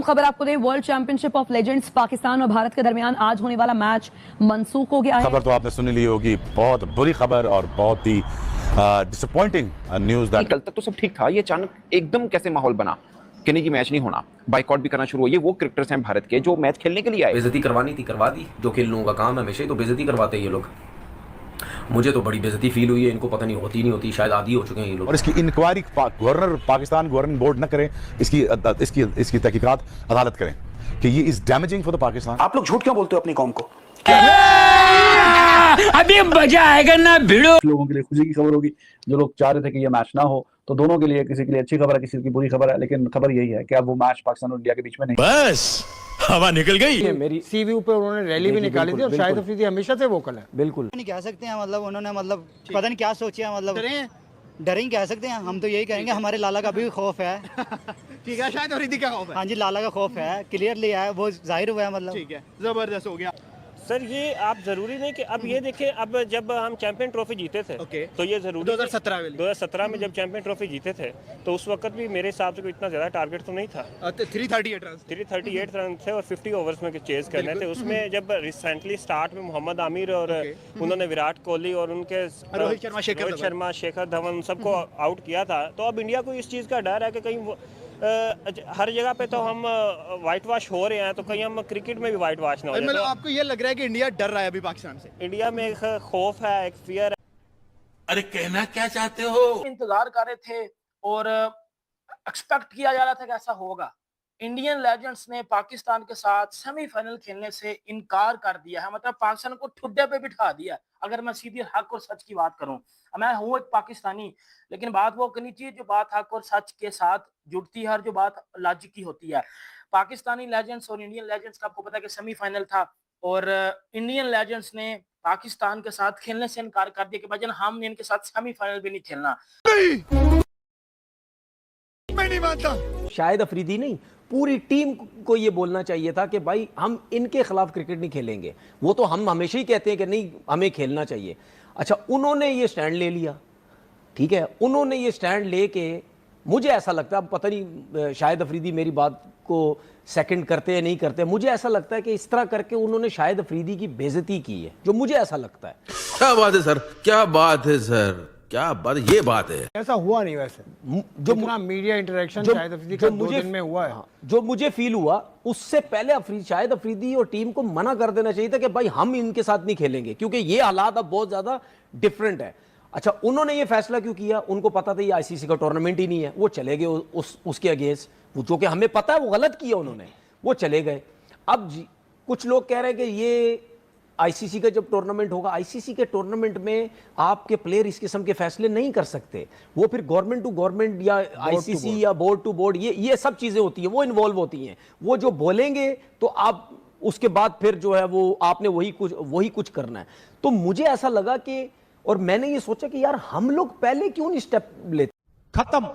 खबर आपको दें, world championship of legends Pakistan और भारत के दरमियान आज होने वाला मैच मनसूख हो गया है। खबर तो आपने सुनी ली होगी, बहुत बुरी खबर और बहुत ही डिसअपॉइंटिंग न्यूज़। कल तक तो सब ठीक था, ये अचानक एकदम कैसे माहौल बना कि नहीं, मैच नहीं होना, बाइकआउट भी करना शुरू हुआ। ये वो क्रिकेटर्स हैं भारत के जो मैच खेलने के लिए आए। बेइज्जती करवानी थी, करवा दी। जो खेल लोगों का काम है, हमेशा ही तो बेइज्जती करवाते हैं ये लोग। मुझे तो बड़ी बेइज्जती फील हुई है, इनको पता नहीं होती नहीं होती, शायद आदी हो चुके हैं ये लोग। और इसकी inquiry governor Pakistan governing board न करें, इसकी तहकीकात अदालत करें कि ये is damaging for the Pakistan. आप लोग झूठ क्यों बोलते हो अपनी कौम को? अभी मजा आएगा ना भिड़ो। लोगों के लिए खुशी की खबर होगी, जो लोग चाह रहे थे कि ये मैच ना हो, तो दोनों के लिए, किसी के लिए अच्छी खबर है, किसी की बुरी खबर है, लेकिन खबर यही है कि अब वो मैच पाकिस्तान और इंडिया के बीच में नहीं। बस हवा निकल गई। मेरी सीवी पे उन्होंने रैली भी निकाली थी और शाहिद अफरीदी हमेशा से वोकल है। बिल्कुल नहीं कह सकते हैं, मतलब उन्होंने मतलब पता नहीं क्या सोचा, मतलब डरे ही कह सकते हैं। हम तो यही कहेंगे, हमारे लाला का भी खौफ है। ठीक है, शाहिद अफरीदी का खौफ है। हाँ जी, लाला का खौफ है, क्लियरली है, वो जाहिर हुआ है। मतलब ठीक है, जबरदस्त हो गया। सर ये आप जरूरी नहीं कि अब ये देखें, अब जब हम चैंपियन ट्रॉफी जीते थे तो ये जरूरी 2017 में जब चैंपियन ट्रॉफी जीते थे तो उस वक्त भी मेरे हिसाब से कोई इतना ज़्यादा टारगेट तो नहीं था। 338 रन थे और 50 ओवर्स में चेज करने थे। उसमें जब रिसेंटली स्टार्ट में मोहम्मद आमिर और उन्होंने विराट कोहली और उनके रोहित शर्मा, शेखर धवन सबको आउट किया था, तो अब इंडिया को इस चीज़ का डर है कि कहीं हर जगह पे तो हम वाइट वॉश हो रहे हैं, तो कहीं हम क्रिकेट में भी वाइट वॉश ना हो जाए। मतलब आपको ये लग रहा है कि इंडिया डर रहा है अभी पाकिस्तान से? इंडिया में एक खौफ है, एक फियर है। अरे कहना क्या चाहते हो? इंतजार कर रहे थे और एक्सपेक्ट किया जा रहा था कि ऐसा होगा। इंडियन लेजेंड्स ने पाकिस्तान के साथ सेमीफाइनल खेलने से इनकार कर दिया है, मतलब पाकिस्तान को ठुड्डे पे बिठा दिया। अगर मैं सीधी हक और सच की बात करूं, मैं हूं एक पाकिस्तानी, लेकिन बात वो करनी चाहिए जो बात हक और सच के साथ जुड़ती है और जो बात लॉजिक की होती है। पाकिस्तानी लेजेंड्स और इंडियन लेजेंड्स का आपको पता है कि सेमीफाइनल था और इंडियन लेजेंड्स ने पाकिस्तान के साथ खेलने से इनकार कर दिया कि भाईजान हमने इनके साथ सेमीफाइनल भी नहीं खेलना। मैं नहीं मानता। शाहिद अफरीदी नहीं, पूरी टीम को ये बोलना चाहिए था कि भाई हम इनके खिलाफ क्रिकेट नहीं खेलेंगे। वो तो हम हमेशा ही कहते हैं कि नहीं हमें खेलना चाहिए। अच्छा, उन्होंने ये स्टैंड ले लिया, ठीक है, उन्होंने ये स्टैंड लेके, मुझे ऐसा लगता है, अब पता नहीं शाहिद अफरीदी मेरी बात को सेकंड करते हैं नहीं करते, मुझे ऐसा लगता है कि इस तरह करके उन्होंने शाहिद अफरीदी की बेइज्जती की है, जो मुझे ऐसा लगता है। क्या बात है सर, क्या बात है सर, क्या बात, ये बात है। ऐसा हुआ नहीं वैसे, जो मीडिया इंटरेक्शन शाहिद अफरीदी का 2 दिन में हुआ है, जो मुझे फील हुआ, उससे पहले शाहिद अफरीदी और टीम को मना कर देना चाहिए था कि भाई हम इनके साथ नहीं खेलेंगे, क्योंकि ये हालात अब बहुत ज्यादा डिफरेंट है। अच्छा, उन्होंने ये फैसला क्यों किया? उनको पता था ये आईसीसी का टूर्नामेंट ही नहीं है, वो चले गए उसके अगेंस्ट, जो कि हमें पता है वो गलत किया उन्होंने, वो चले गए। अब कुछ लोग कह रहे हैं कि ये आईसीसी का जब टूर्नामेंट होगा, आईसीसी के टूर्नामेंट में आपके प्लेयर इस किस्म के फैसले नहीं कर सकते, वो फिर गवर्नमेंट टू गवर्नमेंट या आईसीसी या बोर्ड टू बोर्ड, ये सब चीजें होती हैं, वो इन्वॉल्व होती हैं। वो जो बोलेंगे तो आप उसके बाद फिर जो है वो आपने वही कुछ करना है। तो मुझे ऐसा लगा कि, और मैंने ये सोचा कि यार हम लोग पहले क्यों नहीं स्टेप लेते। खत्म,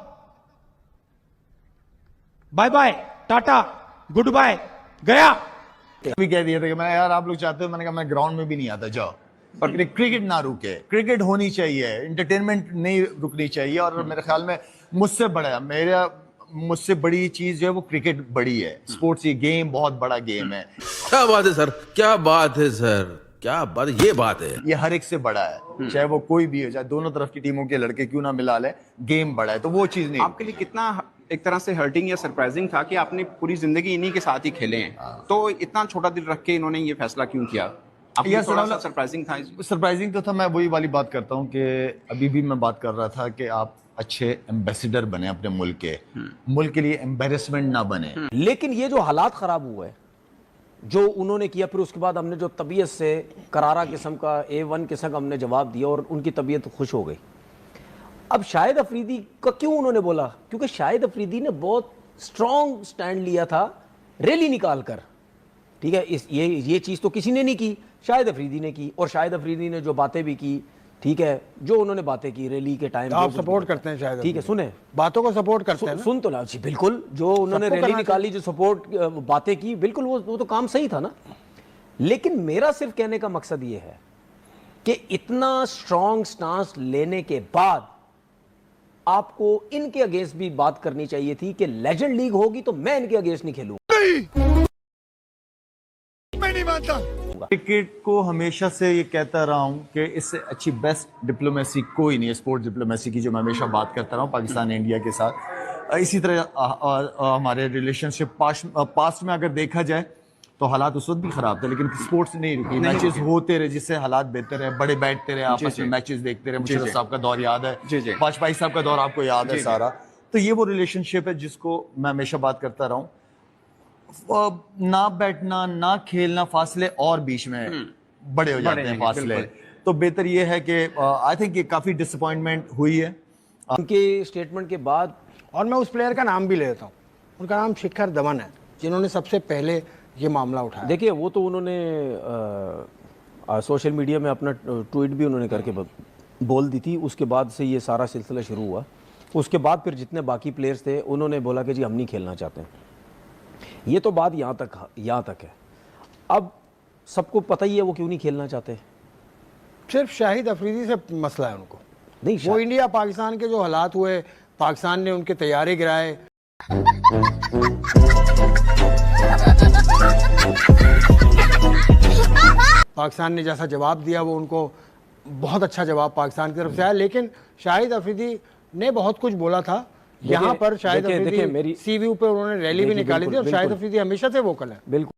बाय बाय, टाटा, गुड बाय, गया। भी कह दिया था कि मैं, यार आप लोग चाहते हो, मैंने कहा मैं ग्राउंड में भी नहीं आता, जाओ। पर क्रिकेट ना रुके, क्रिकेट होनी चाहिए, एंटरटेनमेंट नहीं रुकनी चाहिए। और मेरे ख्याल में मुझसे बड़ी चीज जो है वो क्रिकेट बड़ी है। स्पोर्ट्स ये गेम बहुत बड़ा गेम है। क्या बात है सर, क्या बात है सर, क्या बात, ये बात है। ये हर एक से बड़ा है, चाहे वो कोई भी हो, चाहे दोनों तरफ की टीमों के लड़के क्यों ना मिला ले, गेम बड़ा है, तो वो चीज नहीं। आपके लिए कितना एक तरह से हर्टिंग या सरप्राइजिंग था कि आपने पूरी जिंदगी इन्हीं के साथ ही खेले हैं, तो इतना छोटा दिल रख के इन्होंने ये फैसला क्यों किया? थोड़ा सा सरप्राइजिंग था। सरप्राइजिंग तो था। मैं वही वाली बात करता हूँ कि अभी भी मैं बात कर रहा था कि आप अच्छे एम्बेसडर बने अपने मुल्क के लिए, एम्बेरसमेंट ना बने। लेकिन ये जो हालात खराब हुए हैं जो उन्होंने किया, फिर उसके बाद हमने जो तबीयत से करारा किस्म का A1 किस्म का हमने जवाब दिया और उनकी तबीयत खुश हो गई। अब शाहिद अफरीदी का क्यों उन्होंने बोला? क्योंकि शाहिद अफरीदी ने बहुत स्ट्रॉन्ग स्टैंड लिया था रैली निकाल कर, ठीक है। ये चीज़ तो किसी ने नहीं की, शाहिद अफरीदी ने की। और शाहिद अफरीदी ने जो बातें भी की, ठीक है, जो उन्होंने बातें की रैली के टाइम, आप सपोर्ट करते हैं शायद? ठीक है, सुने, बातों को सपोर्ट करते हैं। सुन तो ना जी, बिल्कुल, जो उन्होंने रैली निकाली, जो सपोर्ट बातें की, बिल्कुल वो तो काम सही था ना। लेकिन मेरा सिर्फ कहने का मकसद ये है कि इतना स्ट्रॉन्ग स्टांस लेने के बाद आपको इनके अगेंस्ट भी बात करनी चाहिए थी कि लेजेंड लीग होगी तो मैं इनके अगेंस्ट नहीं खेलूंगा। क्रिकेट को हमेशा से ये कहता रहा हूँ कि इससे अच्छी बेस्ट डिप्लोमेसी कोई नहीं है, स्पोर्ट्स डिप्लोमेसी की, जो मैं हमेशा बात करता रहा हूँ पाकिस्तान इंडिया के साथ। इसी तरह हमारे रिलेशनशिप पास्ट में अगर देखा जाए तो हालात उस वक्त भी खराब थे, लेकिन स्पोर्ट्स नहीं रुकी, मैचेस होते रहे जिससे हालात बेहतर रहे, बड़े बैठते रहे, आपस में मैचेस देखते रहे। मुशर्रफ साहब का दौर याद है, वाजपेयी साहब का दौर आपको याद है सारा। तो ये वो रिलेशनशिप है जिसको मैं हमेशा बात करता रहा हूँ। ना बैठना, ना खेलना, फासले और बीच में बड़े हो जाते हैं फासले। तो बेहतर ये है कि आई थिंक ये काफी डिसअपॉइंटमेंट हुई है उनके स्टेटमेंट के बाद। और मैं उस प्लेयर का नाम भी लेता हूँ, उनका नाम शिखर धवन है, जिन्होंने सबसे पहले ये मामला उठाया। देखिए वो तो उन्होंने सोशल मीडिया में अपना ट्वीट भी उन्होंने करके बोल दी थी, उसके बाद से ये सारा सिलसिला शुरू हुआ। उसके बाद फिर जितने बाकी प्लेयर्स थे उन्होंने बोला कि जी हम नहीं खेलना चाहते। ये तो बात यहाँ तक है। अब सबको पता ही है वो क्यों नहीं खेलना चाहते। सिर्फ शाहिद अफरीदी से मसला है उनको नहीं, वो इंडिया पाकिस्तान के जो हालात हुए, पाकिस्तान ने उनके तैयारे गिराए, पाकिस्तान ने जैसा जवाब दिया वो उनको बहुत अच्छा जवाब पाकिस्तान की तरफ से आया। लेकिन शाहिद अफरीदी ने बहुत कुछ बोला था यहाँ पर। शाहिद अफरीदी सी व्यू पे उन्होंने रैली भी निकाली थी और शाहिद अफरीदी हमेशा से वोकल है। बिल्कुल।